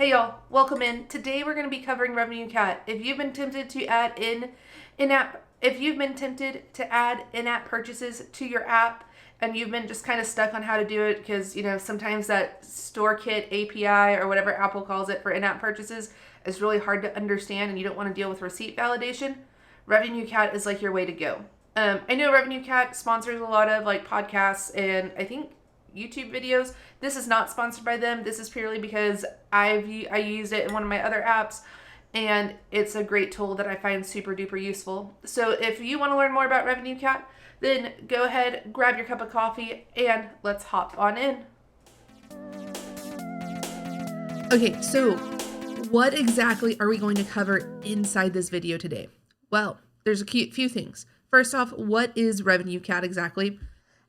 Hey y'all, welcome in. Today we're going to be covering RevenueCat. If you've been tempted to add in-app purchases to your app and you've been just kind of stuck on how to do it because, sometimes that StoreKit API or whatever Apple calls it for in-app purchases is really hard to understand and you don't want to deal with receipt validation, RevenueCat is like your way to go. I know RevenueCat sponsors a lot of podcasts and I think YouTube videos. This is not sponsored by them. This is purely because I used it in one of my other apps and it's a great tool that I find super duper useful. So if you want to learn more about RevenueCat, then go ahead, grab your cup of coffee, and let's hop on in. Okay, so what exactly are we going to cover inside this video today? Well, there's a few things. First off, what is RevenueCat exactly?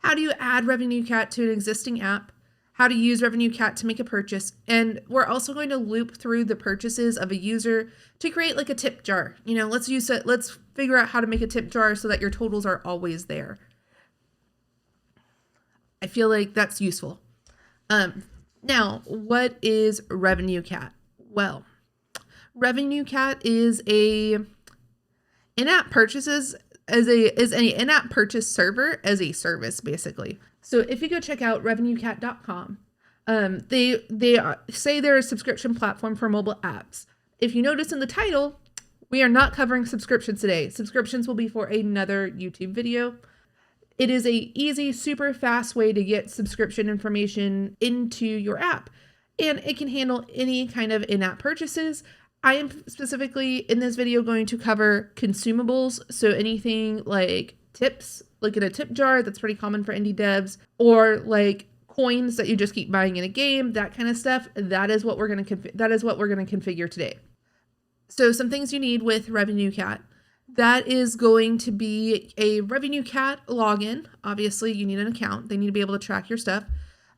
How do you add RevenueCat to an existing app? How to use RevenueCat to make a purchase? And we're also going to loop through the purchases of a user to create like a tip jar. Let's figure out how to make a tip jar so that your totals are always there. I feel like that's useful. Now, what is RevenueCat? Well, RevenueCat is an in-app purchases as an in-app purchase server as a service, basically. So if you go check out RevenueCat.com, they say they're a subscription platform for mobile apps. If you notice in the title, we are not covering subscriptions today. Subscriptions will be for another YouTube video. It is a easy, super fast way to get subscription information into your app, and it can handle any kind of in-app purchases. I am specifically in this video going to cover consumables, so anything like tips, like in a tip jar, that's pretty common for indie devs, or like coins that you just keep buying in a game, that kind of stuff. That is what we're going to configure today. So some things you need with RevenueCat. That is going to be a RevenueCat login. Obviously, you need an account. They need to be able to track your stuff.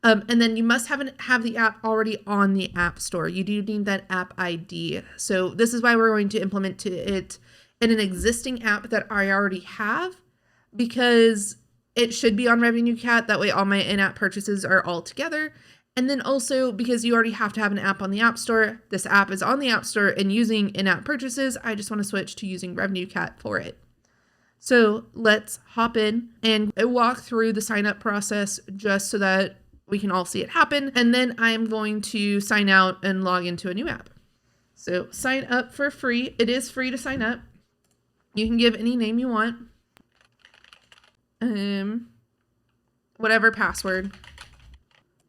And then you must have the app already on the App Store. You do need that app ID. So this is why we're going to implement it in an existing app that I already have, because it should be on RevenueCat. That way all my in-app purchases are all together. And then also because you already have to have an app on the App Store, this app is on the App Store and using in-app purchases, I just want to switch to using RevenueCat for it. So let's hop in and walk through the sign up process just so that we can all see it happen. And then I'm going to sign out and log into a new app. So sign up for free. It is free to sign up. You can give any name you want. Whatever password.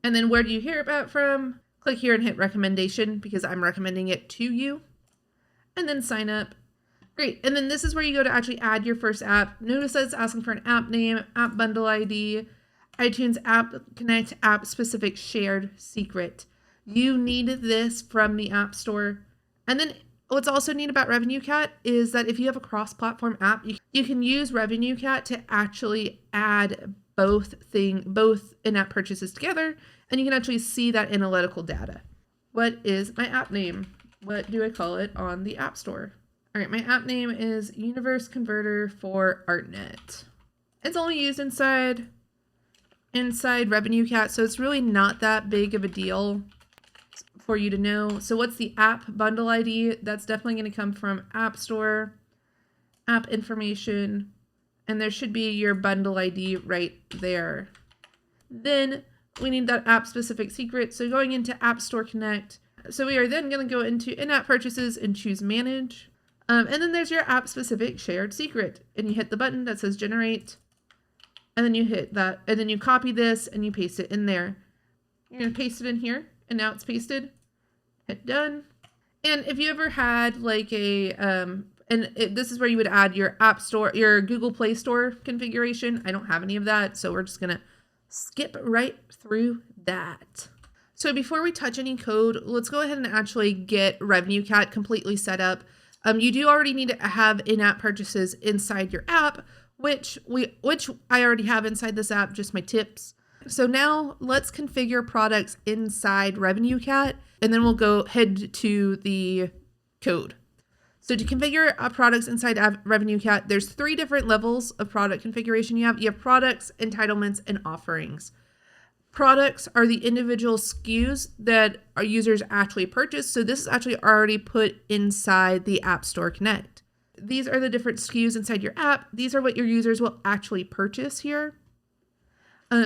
And then where do you hear about from? Click here and hit recommendation because I'm recommending it to you. And then sign up. Great. And then this is where you go to actually add your first app. Notice that it's asking for an app name, app bundle ID, iTunes App Connect, app specific shared secret. You need this from the App Store. And then what's also neat about RevenueCat is that if you have a cross-platform app, you can use RevenueCat to actually add both in-app purchases together, and you can actually see that analytical data. What is my app name? What do I call it on the App Store? All right, my app name is Universe Converter for ArtNet. It's only used inside RevenueCat, so it's really not that big of a deal for you to know. So what's the app bundle ID? That's definitely going to come from App Store, app information, and there should be your bundle ID right there. Then we need that app specific secret. So going into App Store Connect. So we are then going to go into in-app purchases and choose manage. And then there's your app specific shared secret, and you hit the button that says generate. And then you hit that, and then you copy this and you paste it in there. You're going to paste it in here, and now it's pasted. Hit done. And if you ever had like this is where you would add your App Store, your Google Play Store configuration. I don't have any of that, so we're just going to skip right through that. So before we touch any code, let's go ahead and actually get RevenueCat completely set up. You do already need to have in-app purchases inside your app, which I already have inside this app, just my tips. So now let's configure products inside RevenueCat, and then we'll head to the code. So to configure products inside RevenueCat, there's 3 different levels of product configuration you have. You have products, entitlements, and offerings. products are the individual SKUs that our users actually purchase. So this is actually already put inside the App Store Connect. These are the different SKUs inside your app. These are what your users will actually purchase here.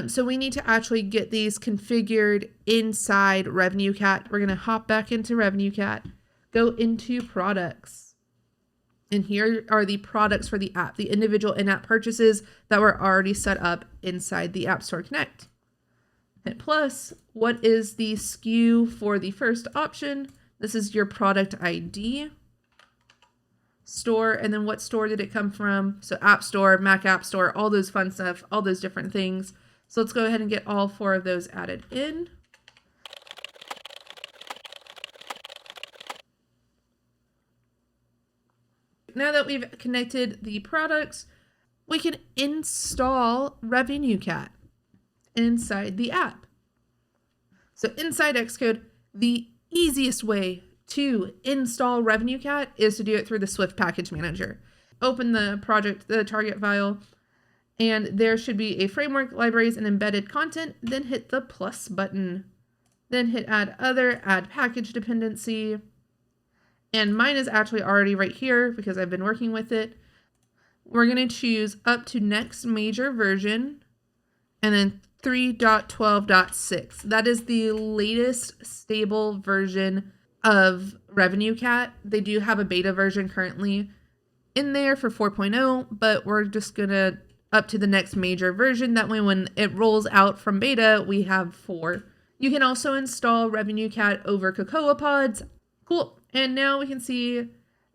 So we need to actually get these configured inside RevenueCat. We're going to hop back into RevenueCat, go into products. And here are the products for the app, the individual in-app purchases that were already set up inside the App Store Connect. Hit plus. What is the SKU for the first option? This is your product ID. Store, and then what store did it come from? So App Store, Mac App Store, all those fun stuff, all those different things. So let's go ahead and get all 4 of those added in. Now that we've connected the products, we can install RevenueCat inside the app. So inside Xcode, the easiest way to install RevenueCat is to do it through the Swift Package Manager. Open the target file, and there should be a framework, libraries, and embedded content. Then hit the plus button. Then hit add other, add package dependency. And mine is actually already right here because I've been working with it. We're going to choose up to next major version and then 3.12.6. That is the latest stable version of RevenueCat. They do have a beta version currently in there for 4.0, but we're just going to up to the next major version. That way when it rolls out from beta, we have 4. You can also install RevenueCat over Cocoa Pods. Cool. And now we can see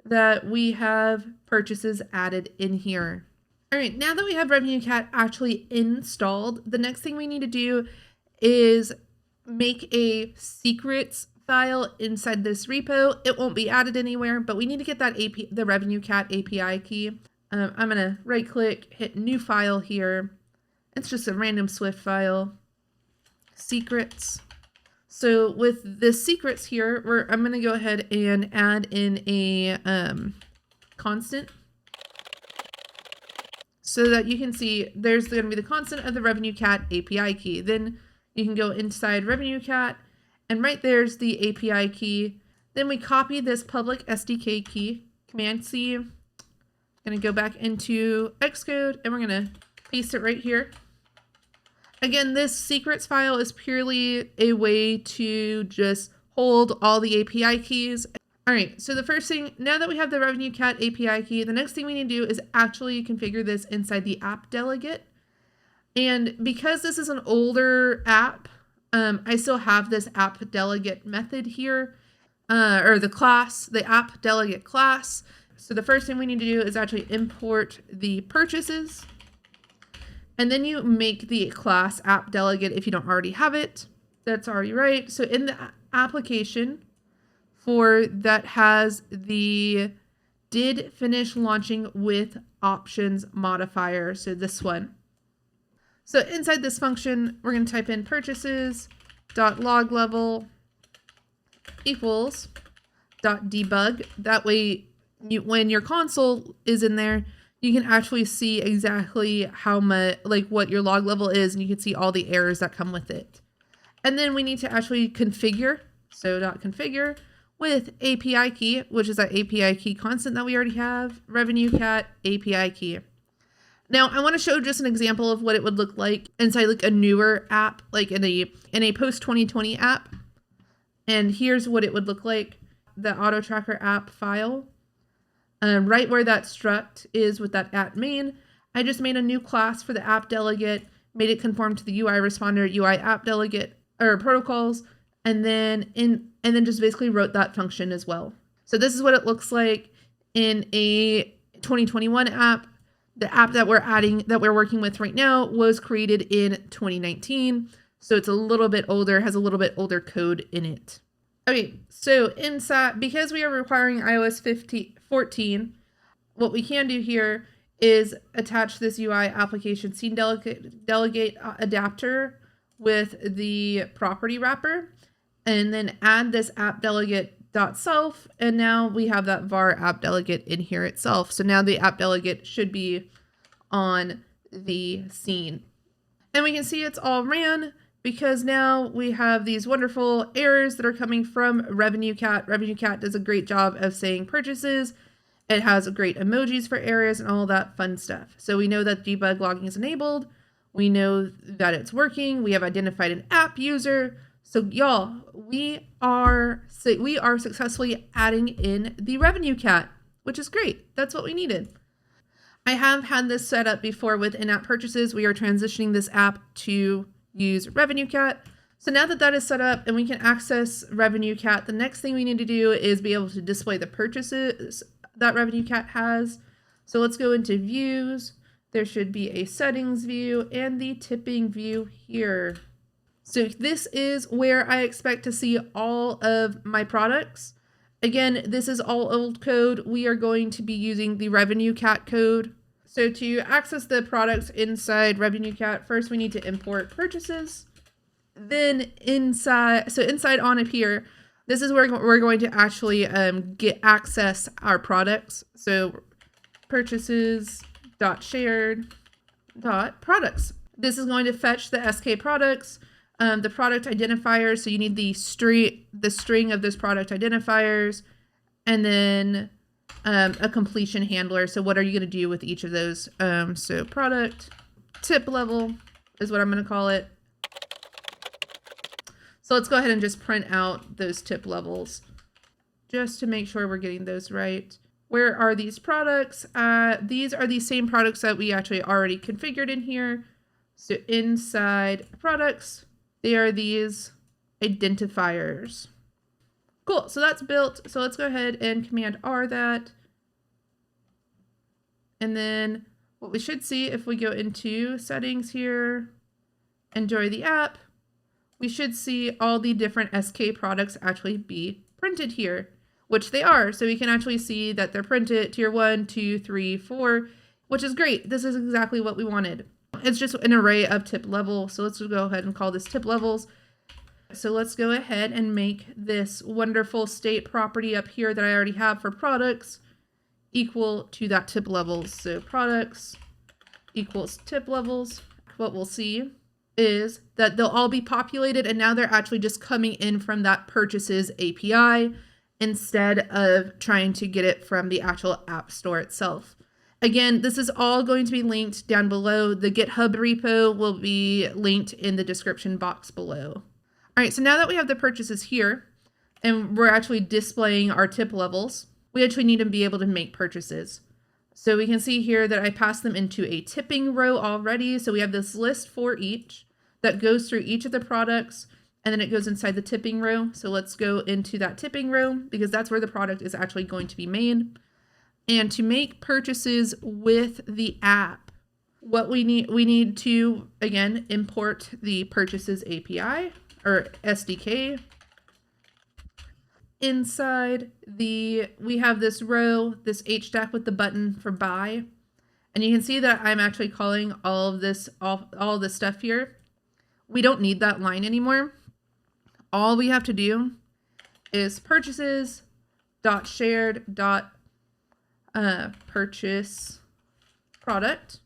that we have purchases added in here. All right, now that we have RevenueCat actually installed, the next thing we need to do is make a secrets file inside this repo. It won't be added anywhere, but we need to get that the RevenueCat API key. I'm going to right click, hit new file here. It's just a random Swift file, secrets. So with the secrets here, I'm going to go ahead and add in a constant so that you can see there's going to be the constant of the RevenueCat API key. Then you can go inside RevenueCat, and right there's the API key. Then we copy this public SDK key, Command C. Going to go back into Xcode, and we're going to paste it right here. Again, this secrets file is purely a way to just hold all the API keys. All right, so the first thing, now that we have the RevenueCat API key, the next thing we need to do is actually configure this inside the app delegate. And because this is an older app, I still have this app delegate method here, or the class, the app delegate class. So the first thing we need to do is actually import the purchases. And then you make the class app delegate if you don't already have it. That's already right. So in the application for that has the did finish launching with options modifier. So this one. So inside this function, we're going to type in purchases dot log level equals dot debug. That way, when your console is in there, you can actually see exactly how much, like what your log level is, and you can see all the errors that come with it. And then we need to actually configure, so .configure with API key, which is that API key constant that we already have, RevenueCat API key. Now I want to show just an example of what it would look like inside like a newer app, like in a post 2020 app. And here's what it would look like, the auto tracker app file. Right where that struct is with that at main, I just made a new class for the app delegate, made it conform to the UI responder, UI app delegate or protocols, and then just basically wrote that function as well. So this is what it looks like in a 2021 app. The app that we're working with right now was created in 2019, so it's a little bit older, has a little bit older code in it. Okay, so inside, because we are requiring iOS 14, what we can do here is attach this UI application scene delegate adapter with the property wrapper, and then add this app delegate.self, and now we have that var app delegate in here itself. So now the app delegate should be on the scene. And we can see it's all ran because now we have these wonderful errors that are coming from RevenueCat. RevenueCat does a great job of saying purchases. It has great emojis for errors and all that fun stuff. So we know that debug logging is enabled. We know that it's working. We have identified an app user. So y'all, we are successfully adding in the RevenueCat, which is great. That's what we needed. I have had this set up before with in-app purchases. We are transitioning this app to use RevenueCat. So now that that is set up and we can access RevenueCat, the next thing we need to do is be able to display the purchases that RevenueCat has. So let's go into views. There should be a settings view and the tipping view here. So this is where I expect to see all of my products. Again, this is all old code. We are going to be using the RevenueCat code. So to access the products inside RevenueCat, first we need to import purchases. Then inside on up here, this is where we're going to actually access our products. So purchases.shared.products. This is going to fetch the SK products, the product identifiers. So you need the string of those product identifiers, and then a completion handler. So what are you going to do with each of those? So product tip level is what I'm going to call it. So let's go ahead and just print out those tip levels just to make sure we're getting those right. Where are these products? These are the same products that we actually already configured in here. So inside products, they are these identifiers. Cool, so that's built. So let's go ahead and Command R that. And then what we should see if we go into settings here, enjoy the app, we should see all the different SK products actually be printed here, which they are. So we can actually see that they're printed tier 1, 2, 3, 4, which is great. This is exactly what we wanted. It's just an array of tip level. So let's go ahead and call this tip levels. So let's go ahead and make this wonderful state property up here that I already have for products equal to that tip levels. So products equals tip levels. What we'll see is that they'll all be populated, and now they're actually just coming in from that purchases API instead of trying to get it from the actual app store itself. Again, this is all going to be linked down below. The GitHub repo will be linked in the description box below. All right, so now that we have the purchases here and we're actually displaying our tip levels, we actually need to be able to make purchases. So we can see here that I passed them into a tipping row already. So we have this list for each that goes through each of the products, and then it goes inside the tipping row. So let's go into that tipping row because that's where the product is actually going to be made. And to make purchases with the app, what we need to, again, import the purchases API or SDK. Inside we have this row, this HTAG with the button for buy. And you can see that I'm actually calling all of this stuff here. We don't need that line anymore. All we have to do is purchases.shared.purchase product.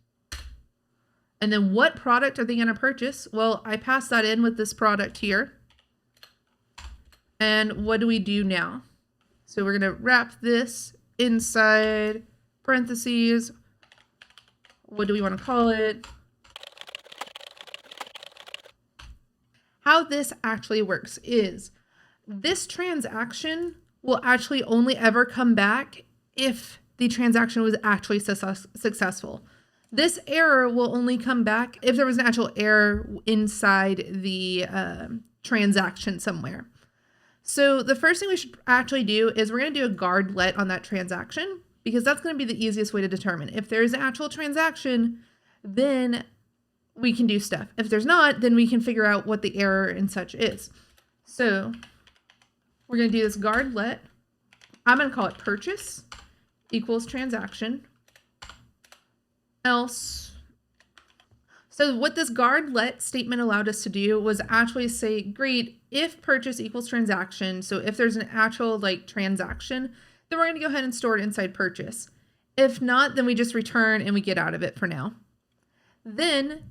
And then what product are they going to purchase? Well, I pass that in with this product here. And what do we do now? So we're going to wrap this inside parentheses. What do we want to call it? How this actually works is this transaction will actually only ever come back if the transaction was actually successful. This error will only come back if there was an actual error inside the transaction somewhere. So the first thing we should actually do is we're going to do a guard let on that transaction because that's going to be the easiest way to determine. If there's an actual transaction, then we can do stuff. If there's not, then we can figure out what the error and such is. So we're going to do this guard let. I'm going to call it purchase equals transaction else. So what this guard let statement allowed us to do was actually say, great, if purchase equals transaction, so if there's an actual transaction, then we're going to go ahead and store it inside purchase. If not, then we just return and we get out of it for now. Then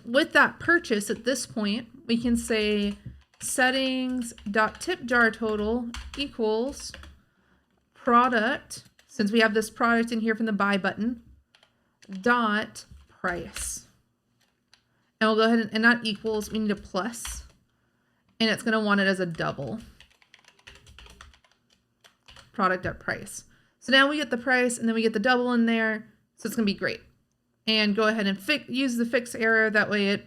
with that purchase at this point, we can say settings.tipJarTotal equals product, since we have this product in here from the buy button, dot price. And we'll go ahead and not equals, we need a plus, and it's going to want it as a double. Product.price. So now we get the price and then we get the double in there. So it's going to be great. And go ahead and use the fix error. That way it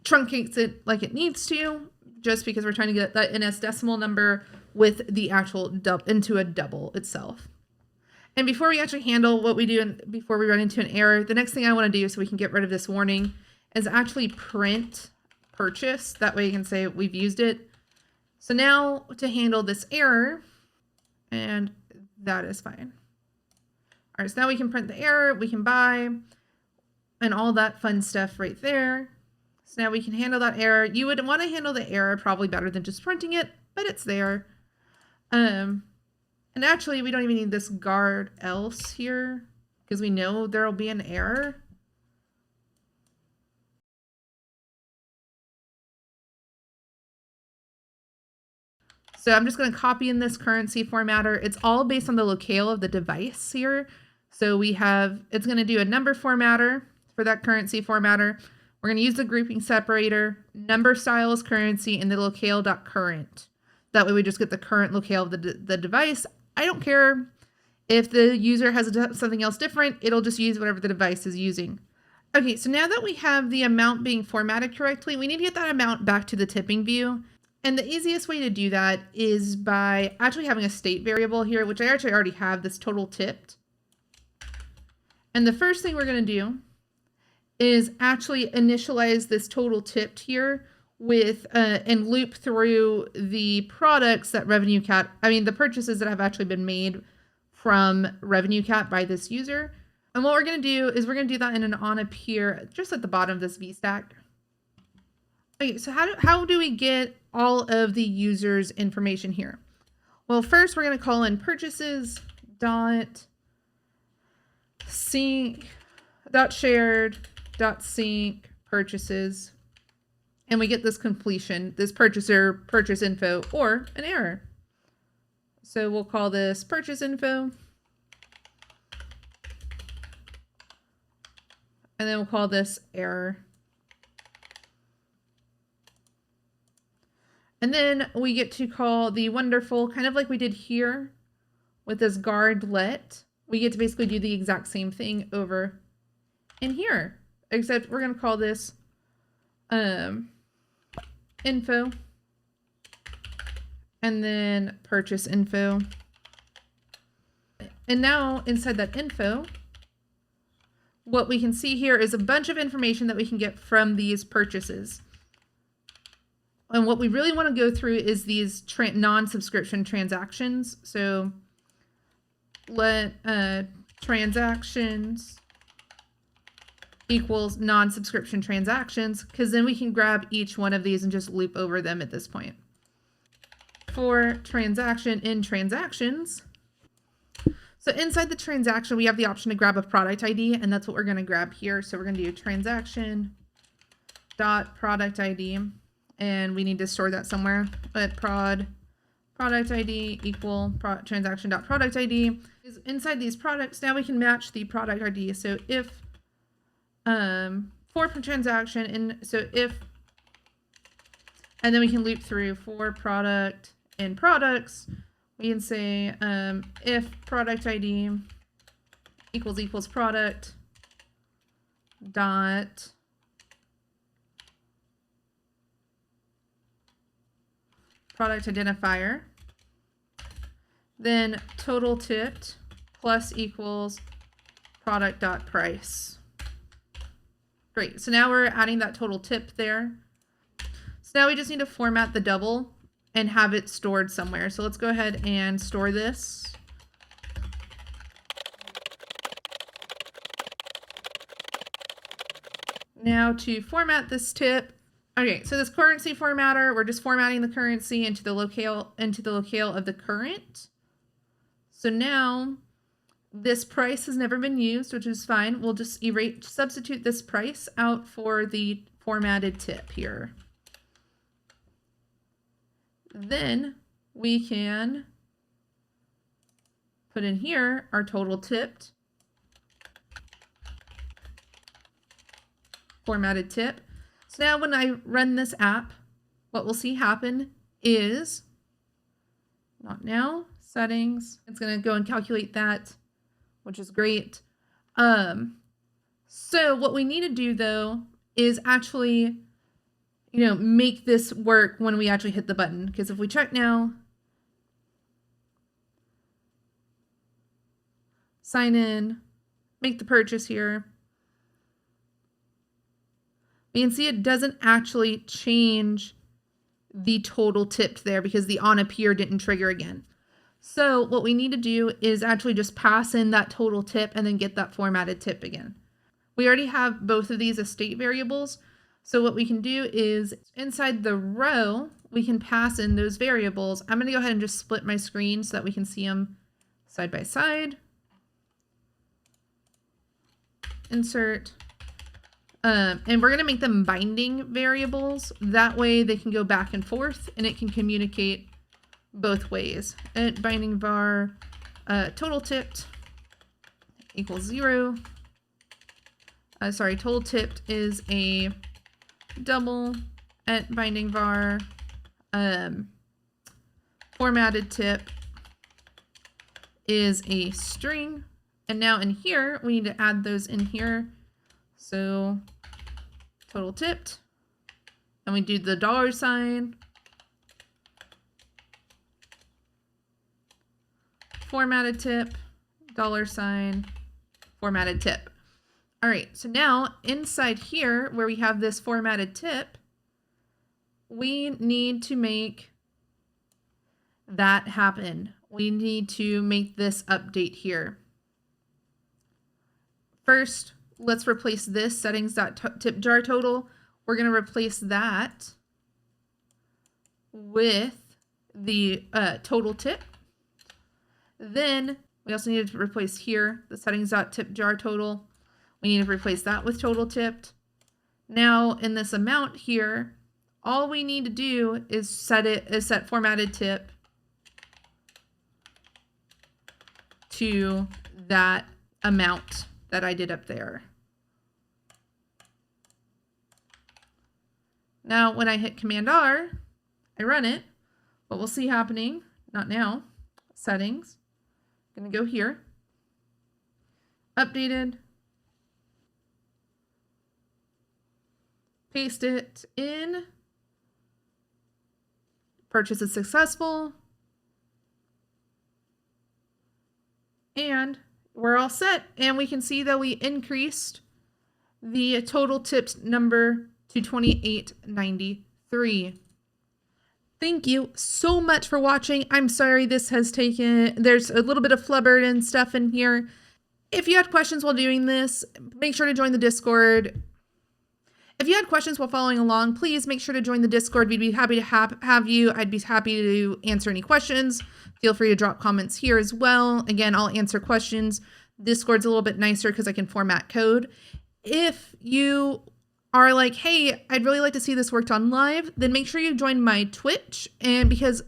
truncates it like it needs to, just because we're trying to get that NS decimal number with the actual into a double itself. And before we actually handle what we do and before we run into an error, the next thing I want to do so we can get rid of this warning is actually print purchase. That way you can say we've used it. So now to handle this error, and that is fine. All right, so now we can print the error, we can buy, and all that fun stuff right there. So now we can handle that error. You would want to handle the error probably better than just printing it, but it's there. And actually, we don't even need this guard else here because we know there'll be an error. So I'm just going to copy in this currency formatter. It's all based on the locale of the device here. So we have, it's going to do a number formatter for that currency formatter. We're going to use the grouping separator, number style is currency, and the locale.current. That way we just get the current locale of the device. I don't care if the user has something else different. It'll just use whatever the device is using. Okay, so now that we have the amount being formatted correctly, we need to get that amount back to the tipping view. And the easiest way to do that is by actually having a state variable here, which I actually already have, this total tipped. And the first thing we're going to do is actually initialize this total tipped here with and loop through the products that the purchases that have actually been made from RevenueCat by this user. And what we're going to do is we're going to do that in an onAppear just at the bottom of this VStack. Okay, so how do we get all of the user's information here? Well, first we're going to call in purchases dot sync dot shared dot sync purchases, and we get this completion, this purchaser purchase info, or an error. So we'll call this purchase info, and then we'll call this error. And then we get to call the wonderful, kind of like we did here with this guard let, we get to basically do the exact same thing over in here, except we're going to call this info, and then purchase info. And now inside that info, what we can see here is a bunch of information that we can get from these purchases. And what we really want to go through is these non-subscription transactions. So let transactions equals non-subscription transactions, because then we can grab each one of these and just loop over them at this point. For transaction in transactions, so inside the transaction, we have the option to grab a product ID, and that's what we're going to grab here. So we're going to do transaction dot product ID. And we need to store that somewhere, but product ID equal transaction.product ID is inside these products. Now we can match the product ID. So if for transaction, and so if, and then we can loop through for product and products. We can say if product ID equals product dot product identifier, then total tipped plus equals product.price. Great. So now we're adding that total tip there. So now we just need to format the double and have it stored somewhere. So let's go ahead and store this. Now to format this tip. Okay, so this currency formatter, we're just formatting the currency into the locale of the current. So now this price has never been used, which is fine. We'll just substitute this price out for the formatted tip here. Then we can put in here our total tipped, formatted tip. So now when I run this app, what we'll see happen is, not now, settings, it's going to go and calculate that, which is great. So what we need to do though is actually, make this work when we actually hit the button. Because if we check now, sign in, make the purchase here, we can see it doesn't actually change the total tipped there because the on appear didn't trigger again. So what we need to do is actually just pass in that total tip and then get that formatted tip again. We already have both of these as state variables. So what we can do is inside the row, we can pass in those variables. I'm going to go ahead and just split my screen so that we can see them side by side. Insert. And we're going to make them binding variables. That way they can go back and forth and it can communicate both ways. At binding var total tipped equals 0. Total tipped is a double. At binding var formatted tip is a string. And now in here, we need to add those in here. So total tipped, and we do the $, formatted tip, $, formatted tip. All right, so now inside here where we have this formatted tip, we need to make that happen. We need to make this update here. First, let's replace this settings.tipJarTotal. We're going to replace that with the total tip. Then we also need to replace here the settings.tipJarTotal. We need to replace that with total tipped. Now in this amount here, all we need to do is set formatted tip to that amount that I did up there. Now, when I hit Command R, I run it. What we'll see happening, not now, settings, I'm going to go here, updated, paste it in, purchase is successful, and we're all set. And we can see that we increased the total tipped number to $28.93. Thank you so much for watching. I'm sorry this has taken, there's a little bit of flubber and stuff in here. If you had questions while doing this, make sure to join the Discord. If you had questions while following along, please make sure to join the Discord. We'd be happy to have you. I'd be happy to answer any questions. Feel free to drop comments here as well. Again, I'll answer questions. Discord's a little bit nicer because I can format code. If you are like, hey, I'd really like to see this worked on live, then make sure you join my Twitch. And because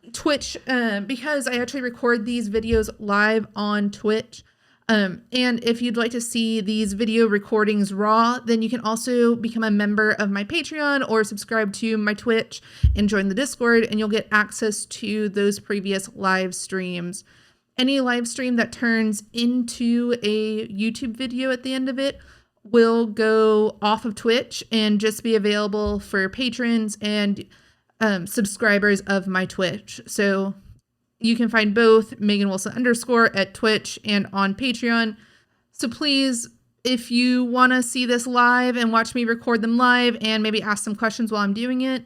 I actually record these videos live on Twitch. And if you'd like to see these video recordings raw, then you can also become a member of my Patreon or subscribe to my Twitch and join the Discord, and you'll get access to those previous live streams. Any live stream that turns into a YouTube video at the end of it will go off of Twitch and just be available for patrons and subscribers of my Twitch. So you can find both Megan Wilson _ at Twitch and on Patreon. So please, if you want to see this live and watch me record them live and maybe ask some questions while I'm doing it,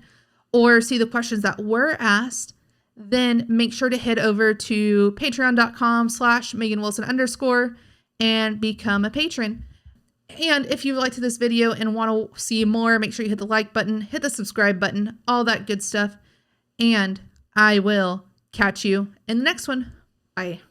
or see the questions that were asked, then make sure to head over to patreon.com/Megan Wilson _ and become a patron. And if you liked this video and want to see more, make sure you hit the like button, hit the subscribe button, all that good stuff. And I will catch you in the next one. Bye.